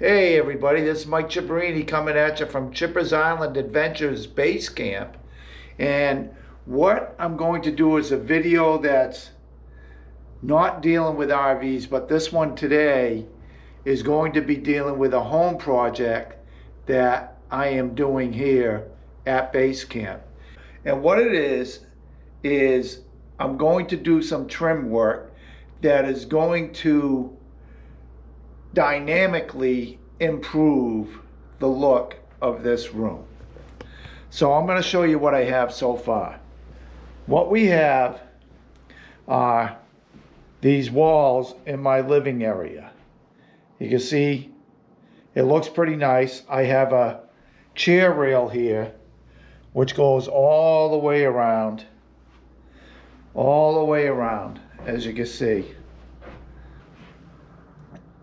Hey everybody, this is Mike Chipperini coming at you from Chipper's Island Adventures Base Camp. And what I'm going to do is a video that's not dealing with RVs, but this one today is going to be dealing with a home project that I am doing here at Base Camp. And what it is I'm going to do some trim work that is going to dynamically improve the look of this room. So I'm going to show you what I have so far. What we have are these walls in my living area. You can see it looks pretty nice. I have a chair rail here which goes all the way around, as you can see.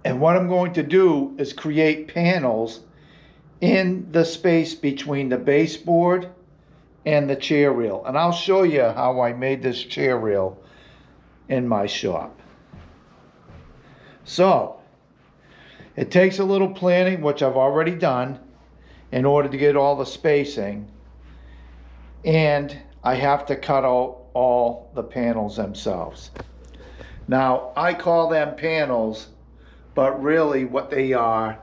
And what I'm going to do is create panels in the space between the baseboard and the chair rail. And I'll show you how I made this chair rail in my shop. So, it takes a little planning, which I've already done, in order to get all the spacing. And I have to cut out all the panels themselves. Now, I call them panels, but really what they are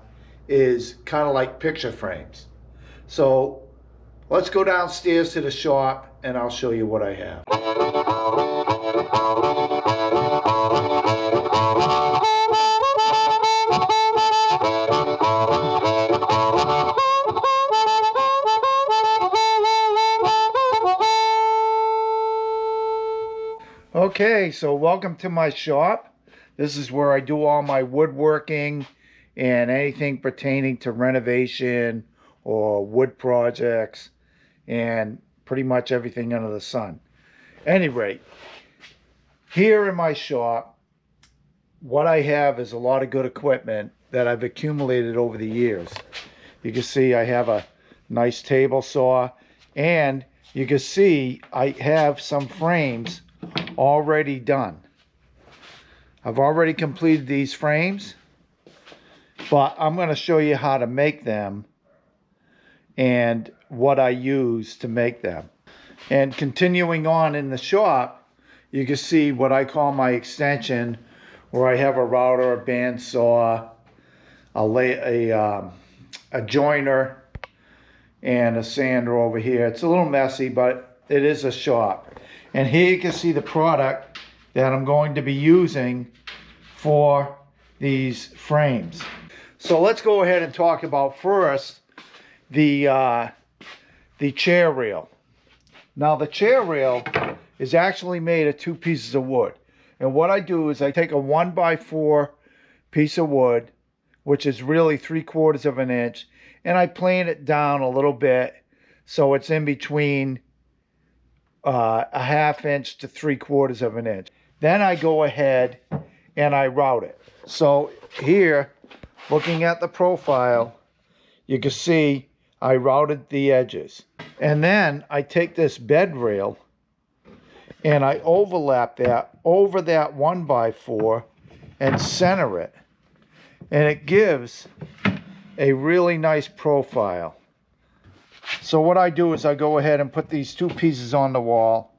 is kind of like picture frames. So let's go downstairs to the shop and I'll show you what I have. Okay, so welcome to my shop. This is where I do all my woodworking and anything pertaining to renovation or wood projects and pretty much everything under the sun. Anyway, here in my shop, what I have is a lot of good equipment that I've accumulated over the years. You can see I have a nice table saw, and you can see I have some frames already done. I've already completed these frames, but I'm going to show you how to make them and what I use to make them. And continuing on in the shop, you can see what I call my extension, where I have a router, a bandsaw, a joiner, and a sander over here. It's a little messy, but it is a shop. And here you can see the product that I'm going to be using for these frames. So let's go ahead and talk about first the chair rail. Now the chair rail is actually made of 2 pieces of wood. And what I do is I take a 1x4 piece of wood, which is really 3/4 of an inch, and I plane it down a little bit so it's in between a 1/2 inch to 3/4 of an inch. Then I go ahead and I route it. So here, looking at the profile, you can see I routed the edges. And then I take this bed rail and I overlap that over that 1x4 and center it. And it gives a really nice profile. So what I do is I go ahead and put these 2 pieces on the wall,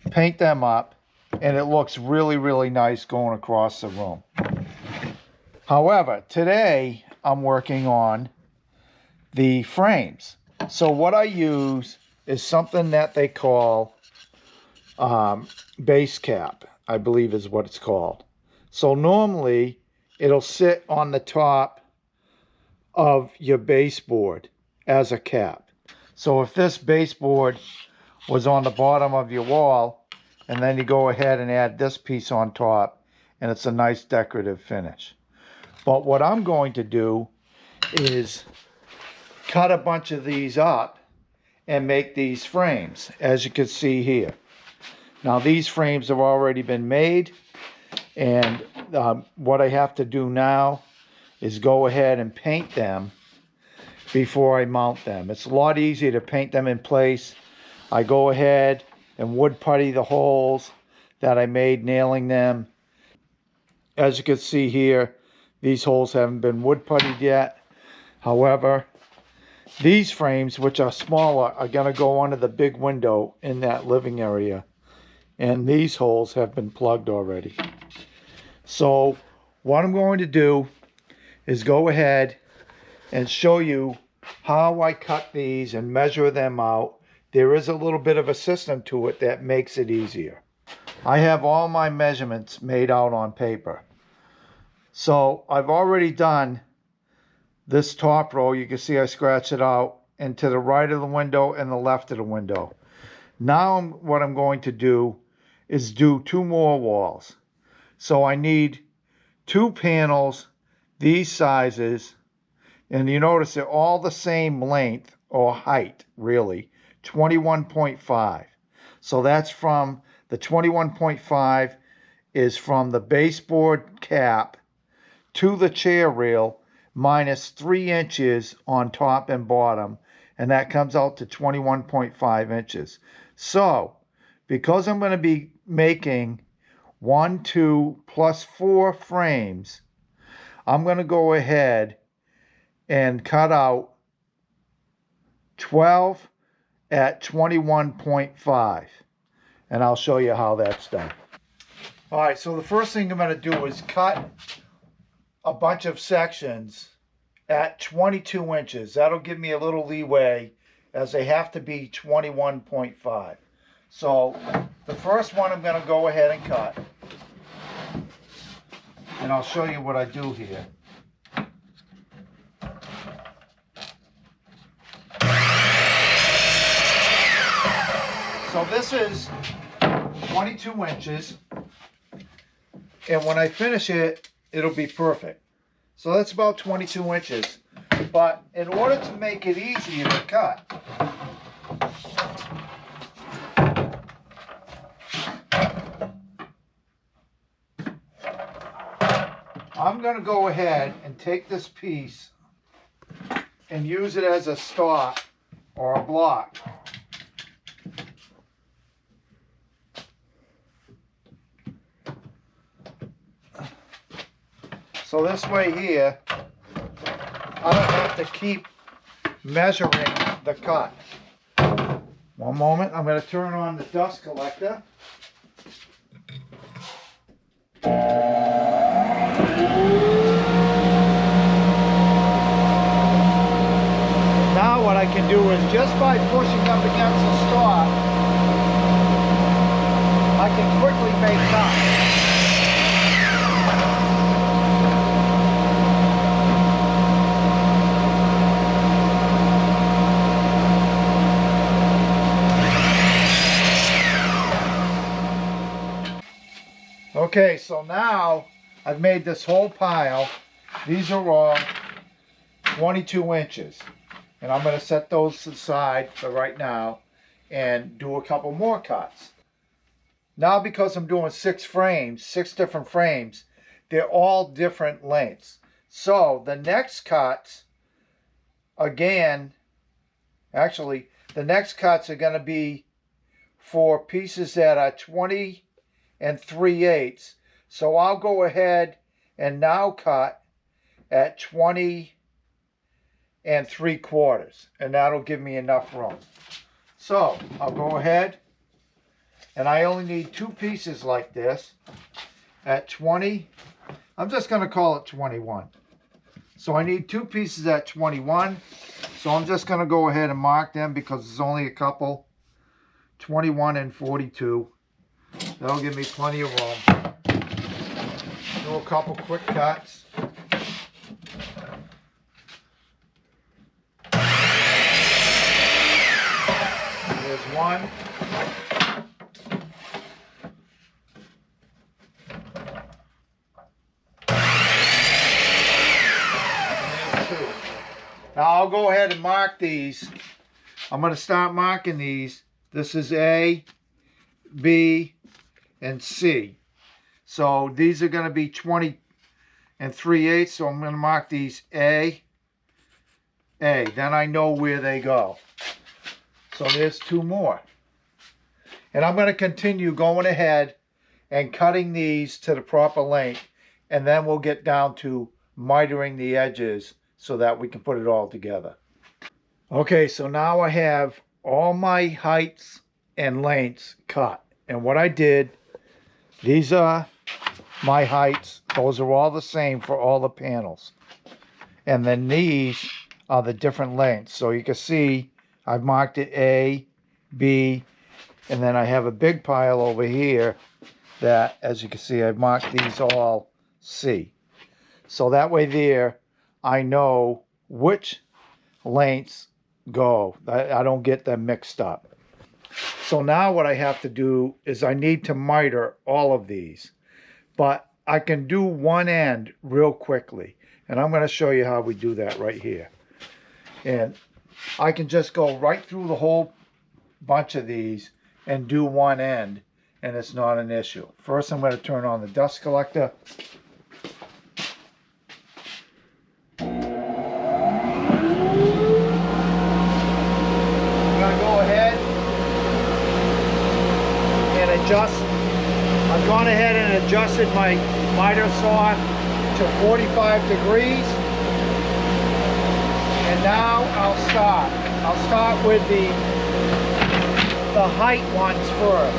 paint them up, and it looks really, really nice going across the room. However, today I'm working on the frames. So what I use is something that they call base cap, I believe is what it's called. So normally it'll sit on the top of your baseboard as a cap. So if this baseboard was on the bottom of your wall, and then you go ahead and add this piece on top, and it's a nice decorative finish. But what I'm going to do is cut a bunch of these up and make these frames, as you can see here. Now these frames have already been made, and what I have to do now is go ahead and paint them before I mount them. It's a lot easier to paint them in place. I go ahead and wood putty the holes that I made, nailing them. As you can see here, these holes haven't been wood puttied yet. However, these frames, which are smaller, are going to go under the big window in that living area. And these holes have been plugged already. So what I'm going to do is go ahead and show you how I cut these and measure them out. There is a little bit of a system to it that makes it easier. I have all my measurements made out on paper. So I've already done this top row. You can see I scratched it out, and to the right of the window and the left of the window. Now what I'm going to do is do 2 more walls. So I need 2 panels these sizes, and you notice they're all the same length or height, really, 21.5. So that's from the 21.5 is from the baseboard cap to the chair rail minus 3 inches on top and bottom, and that comes out to 21.5 inches. So because I'm going to be making 1, 2 plus 4 frames, I'm going to go ahead and cut out 12 at 21.5, and I'll show you how that's done. All right, so the first thing I'm going to do is cut a bunch of sections at 22 inches. That'll give me a little leeway, as they have to be 21.5. So the first one I'm going to go ahead and cut, and I'll show you what I do here. So this is 22 inches, and when I finish it, it'll be perfect. So that's about 22 inches. But in order to make it easier to cut, I'm going to go ahead and take this piece and use it as a stop or a block. So this way here, I don't have to keep measuring the cut. One moment, I'm going to turn on the dust collector. Now what I can do is, just by pushing up against the stop, I can quickly make cuts. Okay, so now I've made this whole pile. These are all 22 inches. And I'm going to set those to the side for right now and do a couple more cuts. Now, because I'm doing 6 frames, 6 different frames, they're all different lengths. So the next cuts, again, actually, the next cuts are going to be for pieces that are 20 3/8. So I'll go ahead and now cut at 20 3/4, and that'll give me enough room. So I'll go ahead, and I only need 2 pieces like this at 20. I'm just going to call it 21. So I need 2 pieces at 21. So I'm just going to go ahead and mark them because there's only a couple. 21 and 42. That'll give me plenty of room. Do a couple quick cuts. There's one. And there's 2. Now I'll go ahead and mark these. I'm going to start marking these. This is A, B, and C. So these are going to be 20 3/8. So I'm going to mark these A. Then I know where they go. So there's 2 more. And I'm going to continue going ahead and cutting these to the proper length. And then we'll get down to mitering the edges so that we can put it all together. Okay, so now I have all my heights and lengths cut. And what I did, these are my heights. Those are all the same for all the panels. And then these are the different lengths. So you can see I've marked it A, B, and then I have a big pile over here that, as you can see, I've marked these all C. So that way there, I know which lengths go. I don't get them mixed up. So now what I have to do is I need to miter all of these. But I can do one end real quickly. And I'm going to show you how we do that right here. And I can just go right through the whole bunch of these and do one end, and it's not an issue. First, I'm going to turn on the dust collector. I'm going to go ahead and adjust. I've gone ahead and adjusted my miter saw to 45 degrees. And now I'll start. I'll start with the height ones first.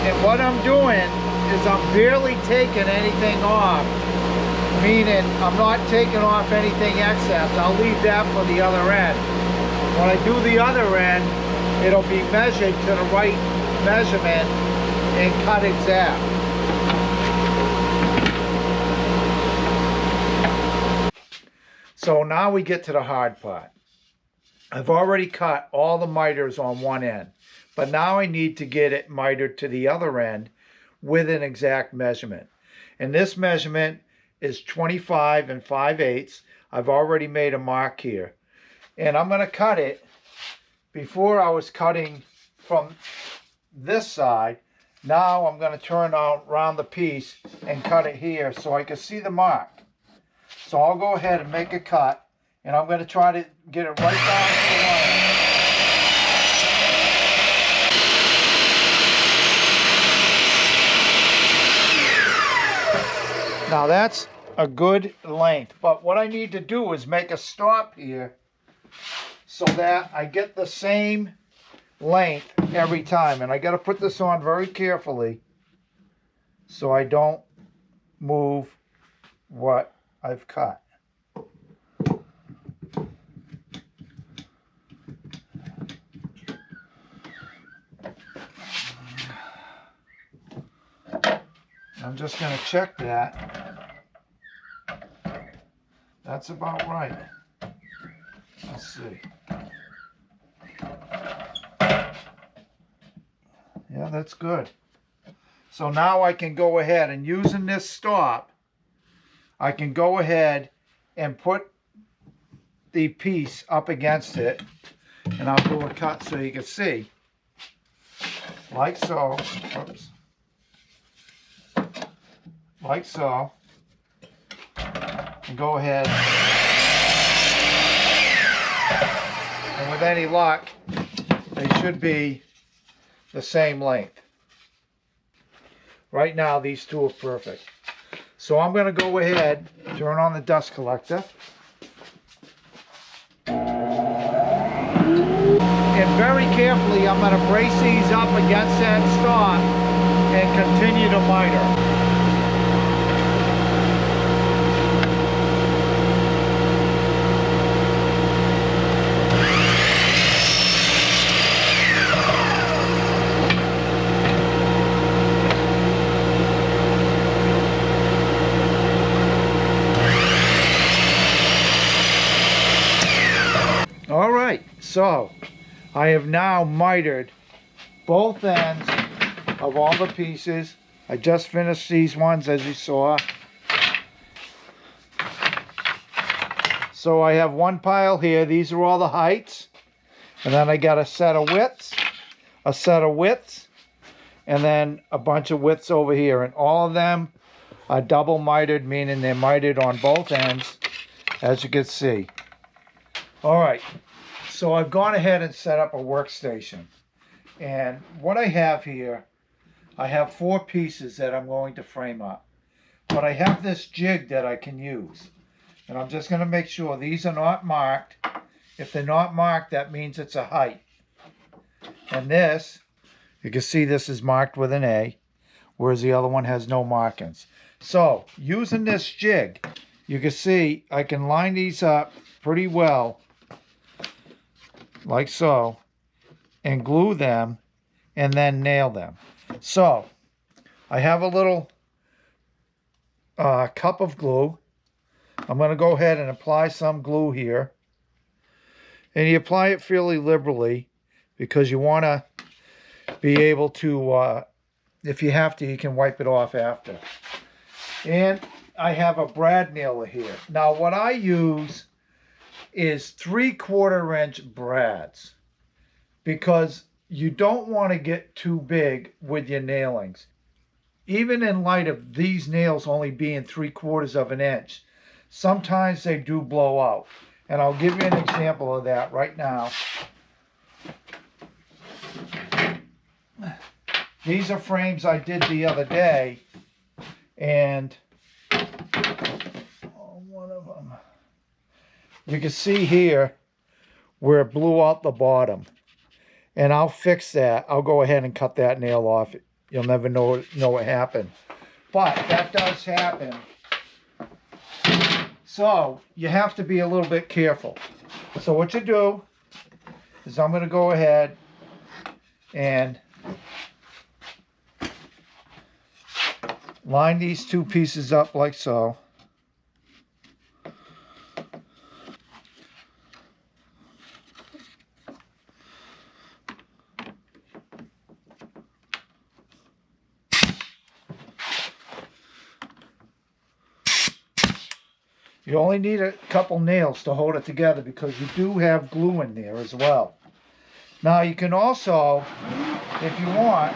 And what I'm doing is I'm barely taking anything off. Meaning I'm not taking off anything excess. I'll leave that for the other end. When I do the other end, it'll be measured to the right measurement and cut exact. So now we get to the hard part. I've already cut all the miters on one end, but now I need to get it mitered to the other end with an exact measurement. And this measurement is 25 5/8. I've already made a mark here. And I'm going to cut it. Before I was cutting from this side. Now I'm going to turn around the piece and cut it here so I can see the mark. So I'll go ahead and make a cut. And I'm going to try to get it right down to the line. Now that's a good length, but what I need to do is make a stop here so that I get the same length every time. And I got to put this on very carefully so I don't move what I've cut. I'm just going to check that. That's about right. Let's see. Yeah, that's good. So now I can go ahead and using this stop, I can go ahead and put the piece up against it, and I'll do a cut so you can see. Like so. Oops. Like so. And go ahead. And with any luck, they should be the same length. Right now, these two are perfect. So I'm going to go ahead, turn on the dust collector. And very carefully, I'm going to brace these up against that stop and continue to miter. All right, so I have now mitered both ends of all the pieces. I just finished these ones, as you saw. So I have one pile here. These are all the heights. And then I got a set of widths, and then a bunch of widths over here. And all of them are double mitered, meaning they're mitered on both ends, as you can see. All right, so I've gone ahead and set up a workstation. And what I have here, I have 4 pieces that I'm going to frame up. But I have this jig that I can use. And I'm just going to make sure these are not marked. If they're not marked, that means it's a height. And this, you can see this is marked with an A, whereas the other one has no markings. So, using this jig, you can see I can line these up pretty well, like so, and glue them, and then nail them. So, I have a little cup of glue. I'm going to go ahead and apply some glue here. And you apply it fairly liberally because you want to be able to, if you have to, you can wipe it off after. And I have a brad nailer here. Now what I use is 3/4 inch brads because you don't want to get too big with your nailings. Even in light of these nails only being 3/4 inch, sometimes they do blow out. And I'll give you an example of that right now. These are frames I did the other day, and one of them, you can see here where it blew out the bottom. And I'll fix that. I'll go ahead and cut that nail off. You'll never know what happened. But that does happen. So you have to be a little bit careful. So what you do is I'm going to go ahead and line these 2 pieces up like so. You only need a couple nails to hold it together because you do have glue in there as well. Now you can also, if you want,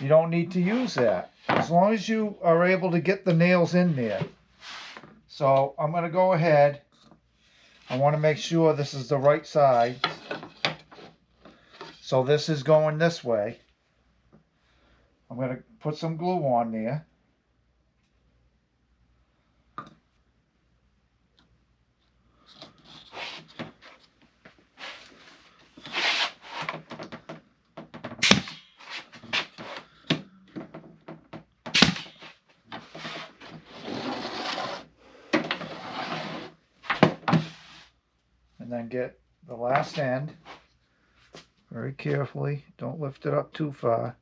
you don't need to use that. As long as you are able to get the nails in there. So I'm going to go ahead. I want to make sure this is the right side. So this is going this way. I'm going to put some glue on there. And then get the last end very carefully. Don't lift it up too far.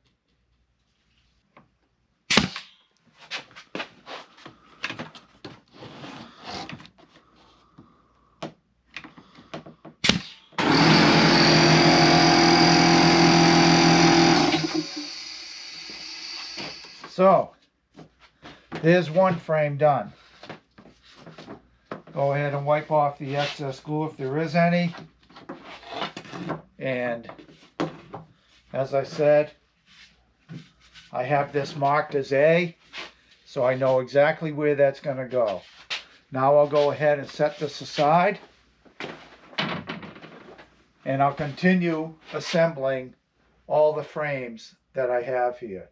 So, there's one frame done. Go ahead and wipe off the excess glue if there is any. And as I said, I have this marked as A, so I know exactly where that's going to go. Now I'll go ahead and set this aside, and I'll continue assembling all the frames that I have here.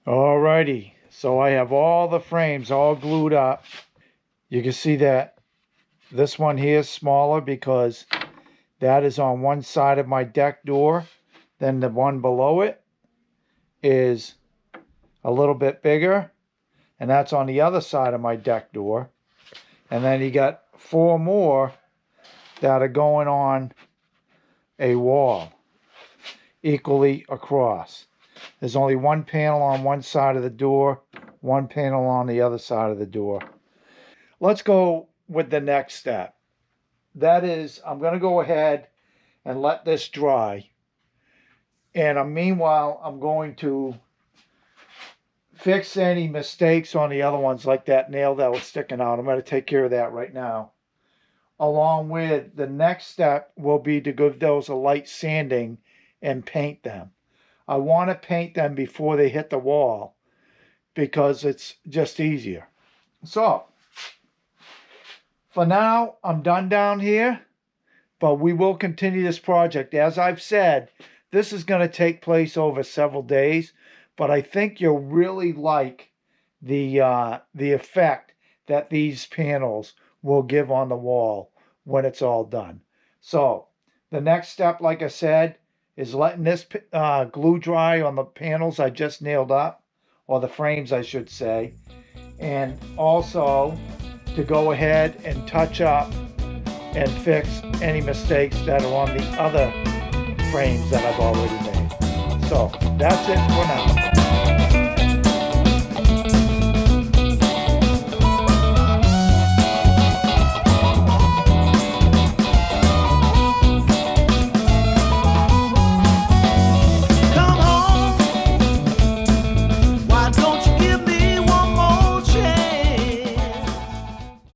Alrighty, so I have all the frames all glued up. You can see that this one here is smaller because that is on one side of my deck door. Then the one below it is a little bit bigger, and that's on the other side of my deck door. And then you got 4 more that are going on a wall equally across. There's only one panel on one side of the door, one panel on the other side of the door. Let's go with the next step. That is, I'm going to go ahead and let this dry. And meanwhile, I'm going to fix any mistakes on the other ones, like that nail that was sticking out. I'm going to take care of that right now. Along with the next step will be to give those a light sanding and paint them. I want to paint them before they hit the wall because it's just easier. So, for now, I'm done down here, but we will continue this project. As I've said, this is going to take place over several days, but I think you'll really like the effect that these panels will give on the wall when it's all done. So, the next step, like I said, is letting this glue dry on the panels I just nailed up, or the frames I should say, and also to go ahead and touch up and fix any mistakes that are on the other frames that I've already made. So that's it for now.